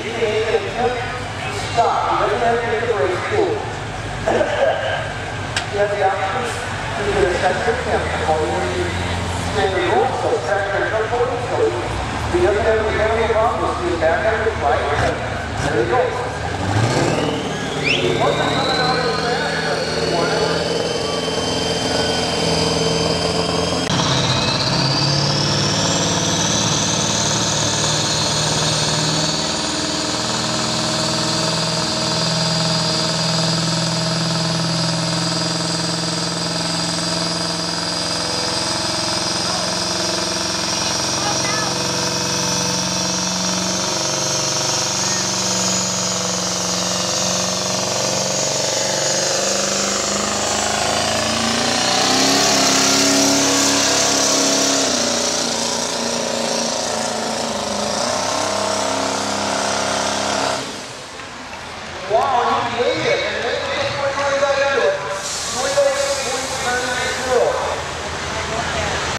he can attempt to stop. He doesn't have to make a race cool. He has the option to do a second attempt according to the standard rules. So traction and forward. So he doesn't have to handle the problem. He'll see his back on his right. There he goes.